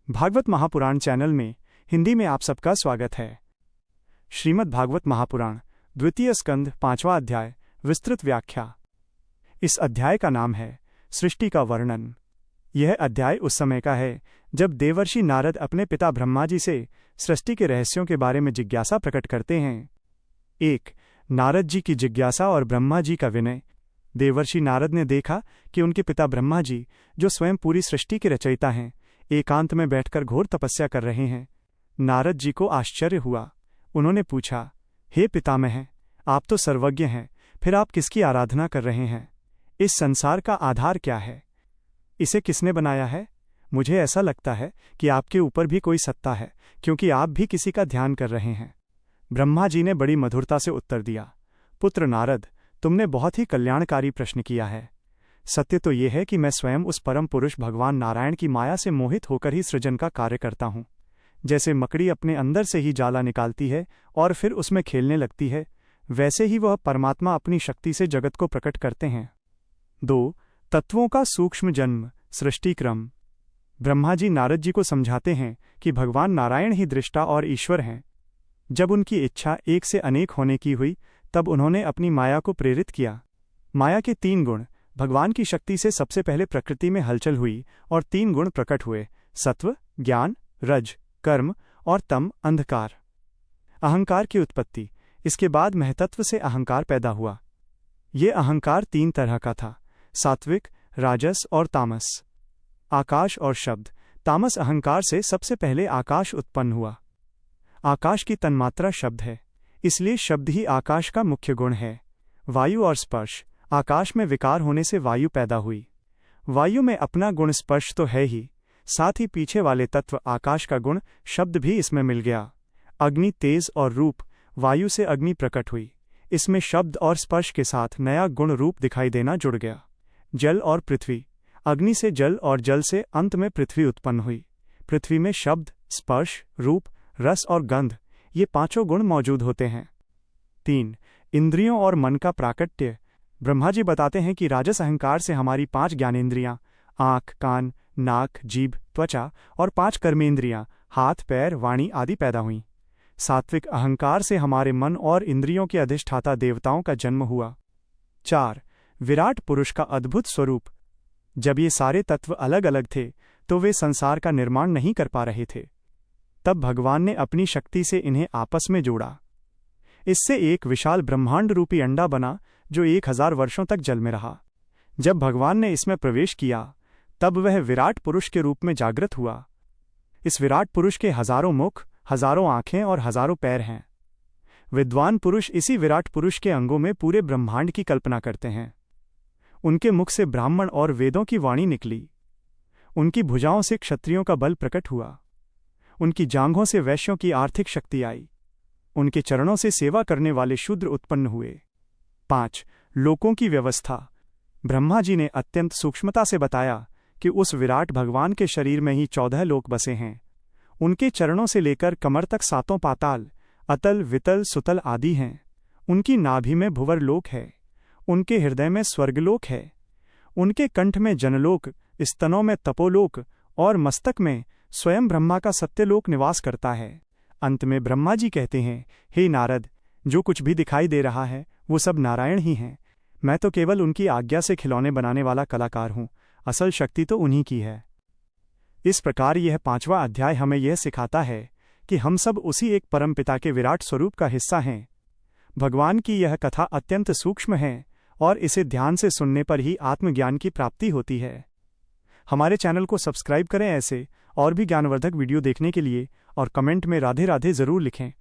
Bhagavat Mahapuran channel में हिंदी में आप सबका स्वागत है। श्रीमद् भागवत महापुराण द्वितीय स्कंद 5वां अध्याय विस्तृत व्याख्या। इस अध्याय का नाम है सृष्टि का वर्णन। यह अध्याय उस समय का है जब देवर्षि नारद अपने पिता ब्रह्मा जी से सृष्टि के रहस्यों के बारे में जिज्ञासा प्रकट करते हैं। 1. नारद जी की जिज्ञासा और ब्रह्मा जी का विनय। देवर्षि नारद ने देखा कि उनके पिता ब्रह्मा जी, जो स्वयं पूरी सृष्टि के रचयिता हैं, एकांत में बैठकर घोर तपस्या कर रहे हैं। नारद जी को आश्चर्य हुआ। उन्होंने पूछा, हे पितामह, आप तो सर्वज्ञ हैं, फिर आप किसकी आराधना कर रहे हैं? इस संसार का आधार क्या है? इसे किसने बनाया है? मुझे ऐसा लगता है कि आपके ऊपर भी कोई सत्ता है, क्योंकि आप भी किसी का ध्यान कर रहे हैं। ब्रह्मा जी ने बड़ी मधुरता से उत्तर दिया, पुत्र नारद, तुमने बहुत ही कल्याणकारी प्रश्न किया है। सत्य तो यह है कि मैं स्वयं उस परम पुरुष भगवान नारायण की माया से मोहित होकर ही सृजन का कार्य करता हूँ। जैसे मकड़ी अपने अंदर से ही जाला निकालती है और फिर उसमें खेलने लगती है, वैसे ही वह परमात्मा अपनी शक्ति से जगत को प्रकट करते हैं। 2. तत्वों का सूक्ष्म जन्म, सृष्टि क्रम। ब्रह्मा जी नारद जी को समझाते हैं कि भगवान नारायण ही दृष्टा और ईश्वर हैं। जब उनकी इच्छा एक से अनेक होने की हुई, तब उन्होंने अपनी माया को प्रेरित किया। माया के 3 गुण, भगवान की शक्ति से सबसे पहले प्रकृति में हलचल हुई और 3 गुण प्रकट हुए, सत्व, ज्ञान, रज, कर्म और तम, अंधकार। अहंकार की उत्पत्ति। इसके बाद महतत्व से अहंकार पैदा हुआ। ये अहंकार 3 तरह का था, सात्विक, राजस और तामस। आकाश और शब्द। तामस अहंकार से सबसे पहले आकाश उत्पन्न हुआ। आकाश की तन्मात्रा शब्द है, इसलिए शब्द ही आकाश का मुख्य गुण है। वायु और स्पर्श। आकाश में विकार होने से वायु पैदा हुई। वायु में अपना गुण स्पर्श तो है ही, साथ ही पीछे वाले तत्व आकाश का गुण शब्द भी इसमें मिल गया। अग्नि, तेज और रूप। वायु से अग्नि प्रकट हुई, इसमें शब्द और स्पर्श के साथ नया गुण रूप दिखाई देना जुड़ गया। जल और पृथ्वी। अग्नि से जल और जल से अंत में पृथ्वी उत्पन्न हुई। पृथ्वी में शब्द, स्पर्श, रूप, रस और गंध, ये 5 गुण मौजूद होते हैं। 3. इंद्रियों और मन का प्राकट्य। ब्रह्मा जी बताते हैं कि राजस अहंकार से हमारी 5 ज्ञानेंद्रियां, आँख, कान, नाक, जीभ, त्वचा और 5 कर्मेंद्रियां, हाथ, पैर, वाणी आदि पैदा हुईं। सात्विक अहंकार से हमारे मन और इंद्रियों के अधिष्ठाता देवताओं का जन्म हुआ। 4. विराट पुरुष का अद्भुत स्वरूप। जब ये सारे तत्व अलग अलग थे तो वे संसार का निर्माण नहीं कर पा रहे थे। तब भगवान ने अपनी शक्ति से इन्हें आपस में जोड़ा। इससे एक विशाल ब्रह्मांड रूपी अंडा बना, जो 1000 वर्षों तक जल में रहा। जब भगवान ने इसमें प्रवेश किया, तब वह विराट पुरुष के रूप में जागृत हुआ। इस विराट पुरुष के हजारों मुख, हजारों आंखें और हजारों पैर हैं। विद्वान पुरुष इसी विराट पुरुष के अंगों में पूरे ब्रह्मांड की कल्पना करते हैं। उनके मुख से ब्राह्मण और वेदों की वाणी निकली। उनकी भुजाओं से क्षत्रियों का बल प्रकट हुआ। उनकी जांघों से वैश्यों की आर्थिक शक्ति आई। उनके चरणों से सेवा करने वाले शूद्र उत्पन्न हुए। 5. लोकों की व्यवस्था। ब्रह्मा जी ने अत्यंत सूक्ष्मता से बताया कि उस विराट भगवान के शरीर में ही 14 लोक बसे हैं। उनके चरणों से लेकर कमर तक 7 पाताल, अतल, वितल, सुतल आदि हैं। उनकी नाभि में भुवर लोक है। उनके हृदय में स्वर्गलोक है। उनके कंठ में जनलोक, स्तनों में तपोलोक और मस्तक में स्वयं ब्रह्मा का सत्यलोक निवास करता है। अंत में ब्रह्मा जी कहते हैं, हे नारद, जो कुछ भी दिखाई दे रहा है वो सब नारायण ही हैं। मैं तो केवल उनकी आज्ञा से खिलौने बनाने वाला कलाकार हूँ, असल शक्ति तो उन्हीं की है। इस प्रकार यह 5वां अध्याय हमें यह सिखाता है कि हम सब उसी एक परमपिता के विराट स्वरूप का हिस्सा हैं। भगवान की यह कथा अत्यंत सूक्ष्म है और इसे ध्यान से सुनने पर ही आत्मज्ञान की प्राप्ति होती है। हमारे चैनल को सब्सक्राइब करें ऐसे और भी ज्ञानवर्धक वीडियो देखने के लिए, और कमेंट में राधे राधे जरूर लिखें।